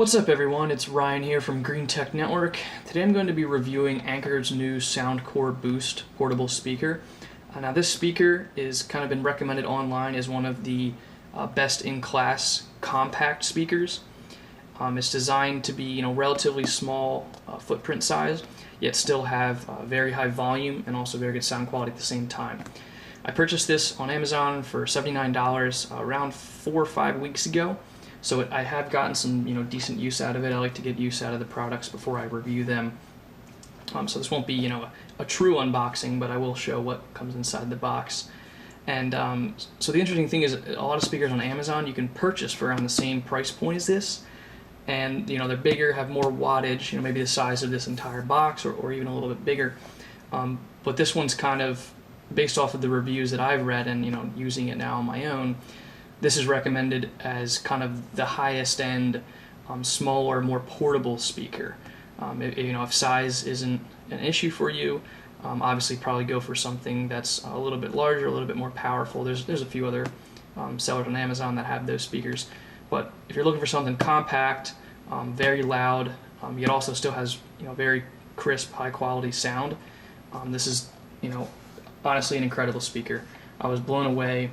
What's up everyone, it's Ryan here from Green Tech Network. Today I'm going to be reviewing Anker's new SoundCore Boost portable speaker. Now this speaker is kind of been recommended online as one of the best-in-class compact speakers. It's designed to be relatively small footprint size, yet still have very high volume and also very good sound quality at the same time. I purchased this on Amazon for $79 around 4 or 5 weeks ago. So I have gotten some decent use out of it. I like to get use out of the products before I review them. So this won't be a true unboxing, but I will show what comes inside the box. And so the interesting thing is a lot of speakers on Amazon you can purchase for around the same price point as this. And they're bigger, have more wattage, maybe the size of this entire box or even a little bit bigger. But this one's kind of based off of the reviews that I've read and using it now on my own. This is recommended as kind of the highest end, smaller, more portable speaker. If size isn't an issue for you, obviously probably go for something that's a little bit larger, a little bit more powerful. There's a few other sellers on Amazon that have those speakers. But if you're looking for something compact, very loud, yet also still has very crisp, high quality sound, this is honestly an incredible speaker. I was blown away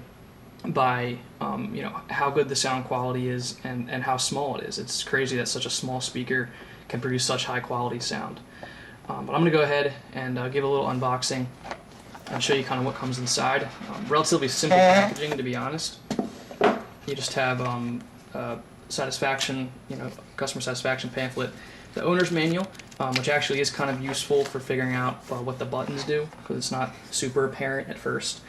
by how good the sound quality is and how small it is. It's crazy that such a small speaker can produce such high quality sound. But I'm going to go ahead and give a little unboxing and show you kind of what comes inside. Relatively simple packaging, to be honest. You just have satisfaction, customer satisfaction pamphlet, the owner's manual, which actually is kind of useful for figuring out what the buttons do, because it's not super apparent at first.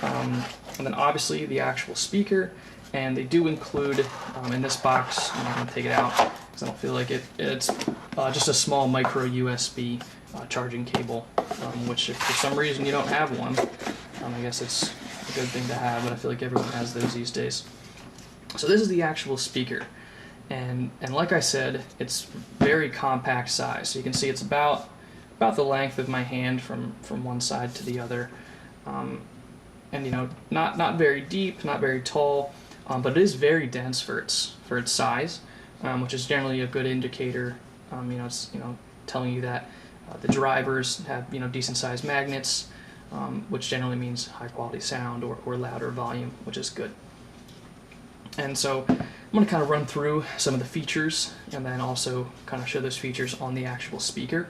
And then obviously the actual speaker, and they do include in this box, I'm not going to take it out because I don't feel like it, it's just a small micro USB charging cable, which if for some reason you don't have one, I guess it's a good thing to have, but I feel like everyone has those these days. So this is the actual speaker, and like I said, it's very compact size. So you can see it's about the length of my hand from one side to the other. And not very deep, not very tall, but it is very dense for its size, which is generally a good indicator. It's telling you that the drivers have decent sized magnets, which generally means high quality sound or louder volume, which is good. And so I'm going to kind of run through some of the features and then also kind of show those features on the actual speaker.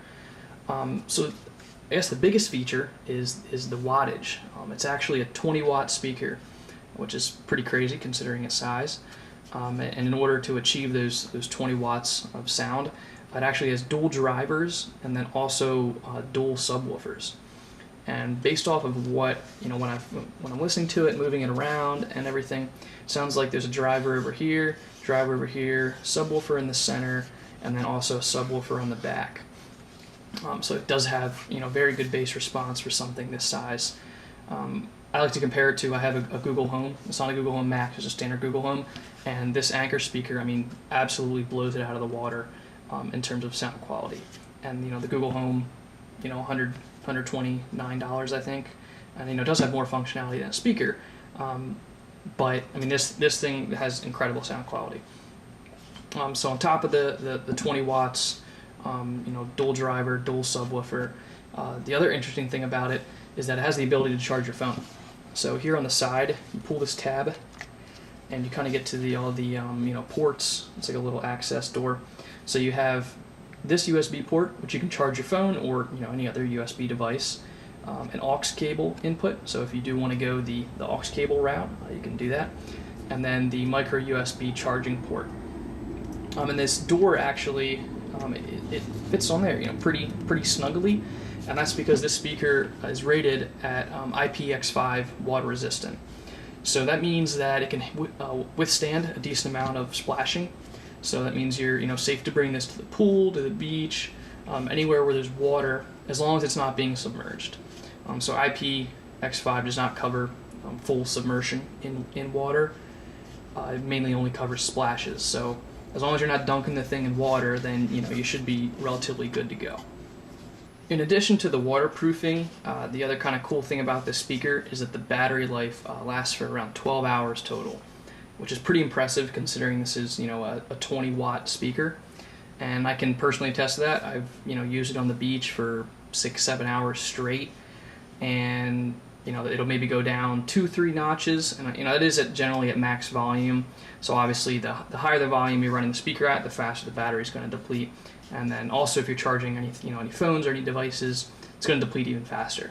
So I guess the biggest feature is the wattage. It's actually a 20-watt speaker, which is pretty crazy considering its size. And in order to achieve those 20 watts of sound, it actually has dual drivers and then also dual subwoofers. And based off of what when I'm listening to it, moving it around and everything, it sounds like there's a driver over here, subwoofer in the center, and then also a subwoofer on the back. So it does have very good bass response for something this size. I like to compare it to, I have a Google Home. It's not a Google Home Max, it's a standard Google Home, and this Anker speaker, absolutely blows it out of the water in terms of sound quality. And the Google Home, $129 I think, and it does have more functionality than a speaker, but this thing has incredible sound quality. So on top of the 20 watts. Dual driver, dual subwoofer. The other interesting thing about it is that it has the ability to charge your phone. So here on the side, you pull this tab, and you kind of get to all the ports. It's like a little access door. So you have this USB port, which you can charge your phone or any other USB device. An aux cable input. So if you do want to go the aux cable route, you can do that. And then the micro USB charging port. And this door actually. It fits on there, pretty snugly, and that's because this speaker is rated at IPX5 water resistant. So that means that it can withstand a decent amount of splashing. So that means you're safe to bring this to the pool, to the beach, anywhere where there's water, as long as it's not being submerged. So IPX5 does not cover full submersion in water. It mainly only covers splashes. So as long as you're not dunking the thing in water, then you should be relatively good to go. In addition to the waterproofing, the other kind of cool thing about this speaker is that the battery life lasts for around 12 hours total. which is pretty impressive considering this is, a 20-watt speaker. And I can personally attest to that. I've, used it on the beach for 6-7 hours straight, and it'll maybe go down 2-3 notches, and it is generally at max volume. So obviously the higher the volume you're running the speaker at, the faster the battery is going to deplete. And then also if you're charging any phones or any devices, it's going to deplete even faster.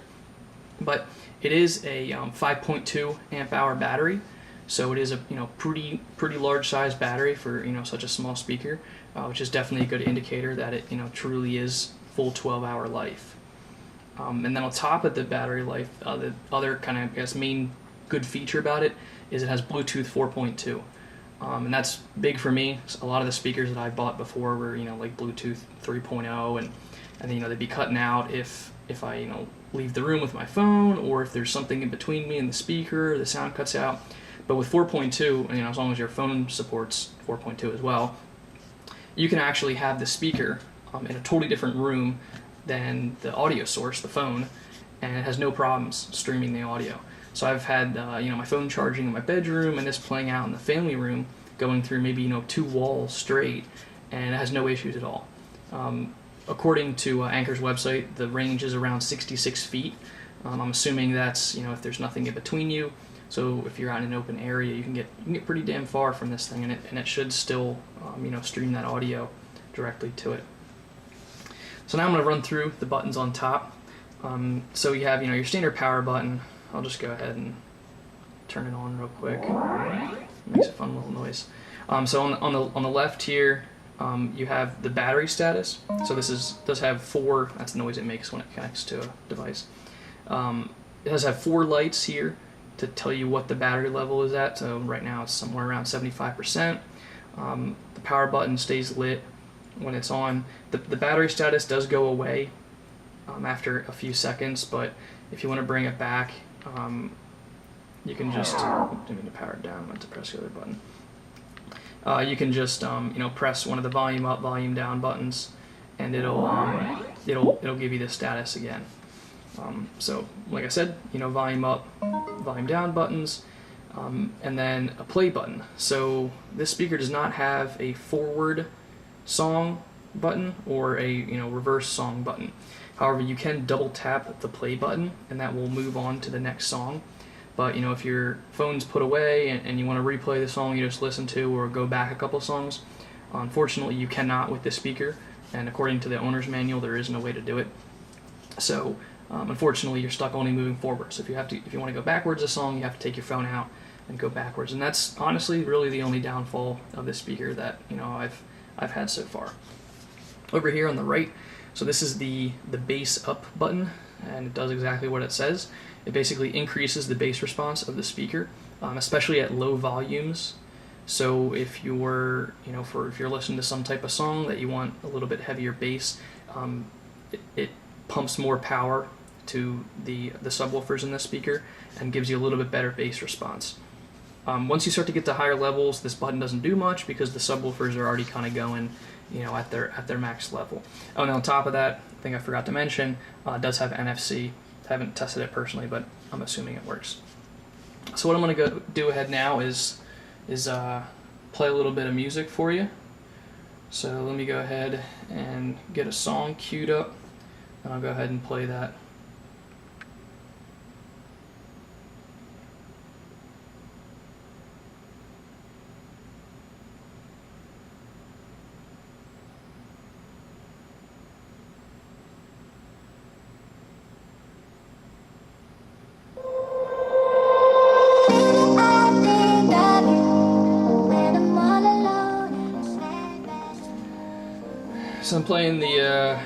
But it is a 5.2 amp hour battery, so it is a pretty large size battery for such a small speaker, which is definitely a good indicator that it truly is full 12-hour life. And then on top of the battery life, the other kind of main good feature about it is it has Bluetooth 4.2. And that's big for me. A lot of the speakers that I bought before were like Bluetooth 3.0, and they'd be cutting out if I leave the room with my phone, or if there's something in between me and the speaker, the sound cuts out. But with 4.2, as long as your phone supports 4.2 as well, you can actually have the speaker in a totally different room than the audio source, the phone, and it has no problems streaming the audio. So I've had my phone charging in my bedroom and this playing out in the family room, going through maybe 2 walls straight, and it has no issues at all. According to Anker's website, the range is around 66 feet. I'm assuming that's if there's nothing in between you. So if you're out in an open area, you can get pretty damn far from this thing, and it should still stream that audio directly to it. So now I'm going to run through the buttons on top. So you have your standard power button. I'll just go ahead and turn it on real quick. It makes a fun little noise. So on the left here, you have the battery status. So this does have 4. That's the noise it makes when it connects to a device. It does have 4 lights here to tell you what the battery level is at. So right now it's somewhere around 75%. The power button stays lit when it's on. The battery status does go away after a few seconds, but if you want to bring it back, you can just I mean to power it down. I meant to press the other button. You can just press one of the volume up, volume down buttons, and it'll give you the status again. So like I said, volume up, volume down buttons, and then a play button. So this speaker does not have a forward song button or a reverse song button. However, you can double tap the play button and that will move on to the next song. But if your phone's put away and you want to replay the song you just listened to or go back a couple songs, unfortunately you cannot with this speaker, and according to the owner's manual there is no way to do it. So unfortunately you're stuck only moving forward. So if you want to go backwards a song, you have to take your phone out and go backwards, and that's honestly really the only downfall of this speaker that I've had so far. Over here on the right, so this is the bass up button, and it does exactly what it says. It basically increases the bass response of the speaker, especially at low volumes. So if you're if you're listening to some type of song that you want a little bit heavier bass, it pumps more power to the subwoofers in the speaker and gives you a little bit better bass response. Once you start to get to higher levels, this button doesn't do much because the subwoofers are already kind of going at their max level. Oh, and on top of that, I think I forgot to mention, it does have NFC. I haven't tested it personally, but I'm assuming it works. So what I'm going to go do ahead now is play a little bit of music for you. So let me go ahead and get a song queued up, and I'll go ahead and play that. So I'm playing the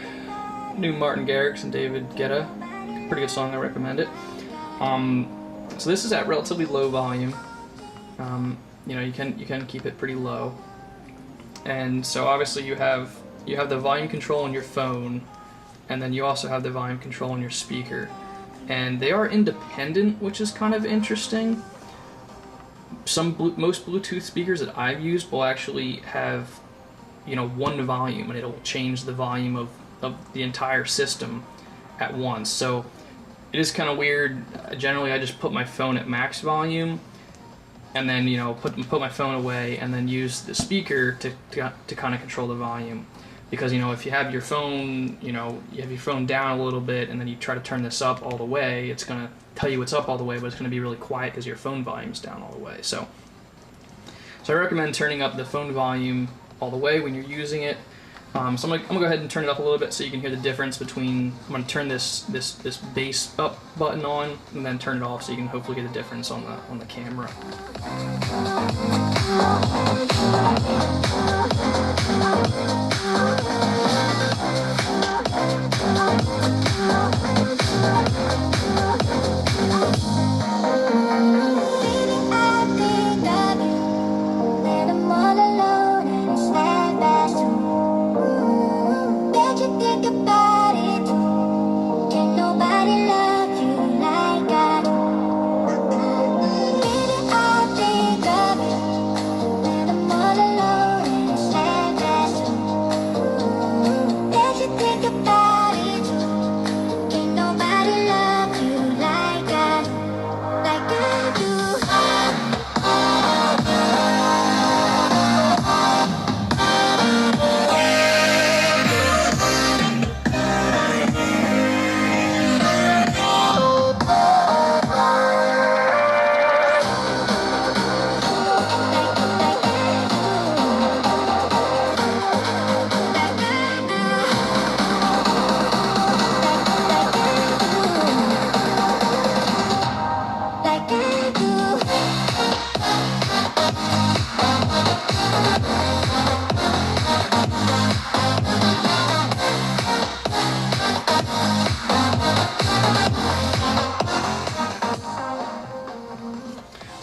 new Martin Garrix and David Guetta. Pretty good song, I recommend it. So this is at relatively low volume. You can keep it pretty low. And so obviously you have the volume control on your phone, and then you also have the volume control on your speaker. And they are independent, which is kind of interesting. Most Bluetooth speakers that I've used will actually have one volume, and it'll change the volume of the entire system at once. So it is kind of weird. Generally I just put my phone at max volume, and then put my phone away, and then use the speaker to kind of control the volume. Because if you have your phone, you have your phone down a little bit, and then you try to turn this up all the way, it's gonna tell you it's up all the way, but it's gonna be really quiet because your phone volume's down all the way. So I recommend turning up the phone volume all the way when you're using it. So I'm gonna go ahead and turn it up a little bit so you can hear the difference between. I'm gonna turn this bass up button on and then turn it off so you can hopefully get the difference on the camera.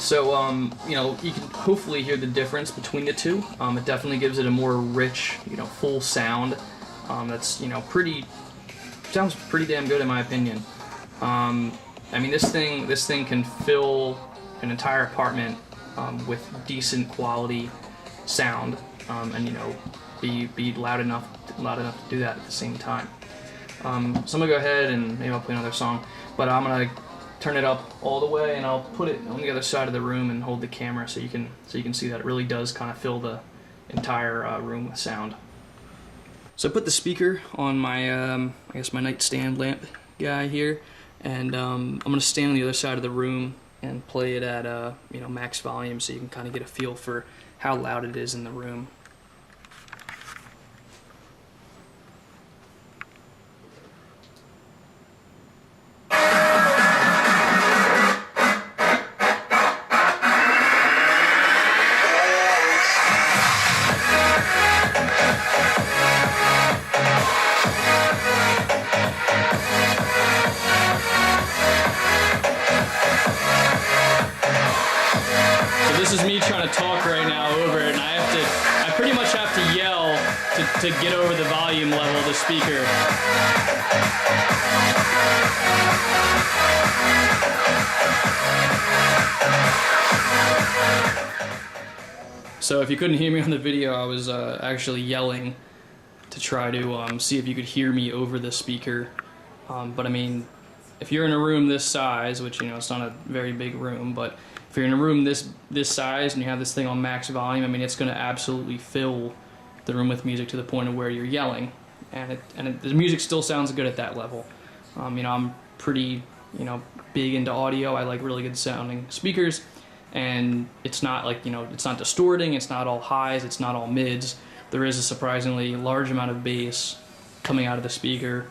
So, you can hopefully hear the difference between the two. It definitely gives it a more rich, full sound. That's, sounds pretty damn good in my opinion. I mean, this thing can fill an entire apartment with decent quality sound, and be loud enough to do that at the same time. So I'm gonna go ahead and maybe I'll play another song, but I'm gonna turn it up all the way, and I'll put it on the other side of the room and hold the camera so you can see that it really does kind of fill the entire room with sound. So I put the speaker on my I guess my nightstand lamp guy here, and I'm gonna stand on the other side of the room and play it at max volume so you can kind of get a feel for how loud it is in the room. This is me trying to talk right now over it, and I pretty much have to yell to get over the volume level of the speaker. So if you couldn't hear me on the video, I was actually yelling to try to see if you could hear me over the speaker. But I mean, if you're in a room this size, which it's not a very big room, but if you're in a room this size and you have this thing on max volume, I mean, it's going to absolutely fill the room with music to the point of where you're yelling, and the music still sounds good at that level. I'm pretty big into audio. I like really good sounding speakers, and it's not like it's not distorting. It's not all highs. It's not all mids. There is a surprisingly large amount of bass coming out of the speaker,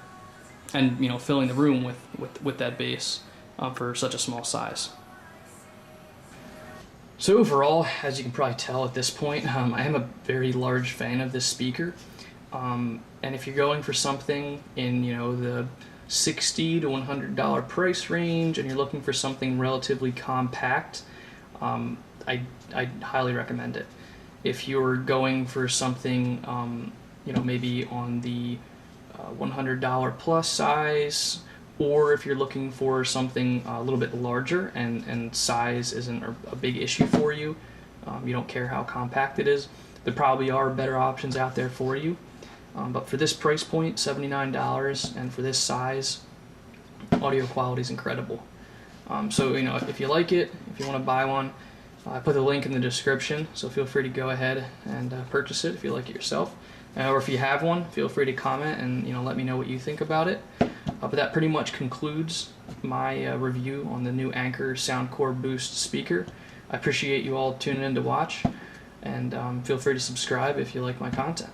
and filling the room with that bass for such a small size. So overall, as you can probably tell at this point, I am a very large fan of this speaker. And if you're going for something in the $60 to $100 price range, and you're looking for something relatively compact, I highly recommend it. If you're going for something, maybe on the $100 plus size, or if you're looking for something a little bit larger and size isn't a big issue for you, you don't care how compact it is, there probably are better options out there for you. But for this price point, $79, and for this size, audio quality is incredible. So if you like it, if you want to buy one, I put the link in the description, so feel free to go ahead and purchase it if you like it yourself. Or if you have one, feel free to comment and let me know what you think about it. But that pretty much concludes my review on the new Anker SoundCore Boost speaker. I appreciate you all tuning in to watch, and feel free to subscribe if you like my content.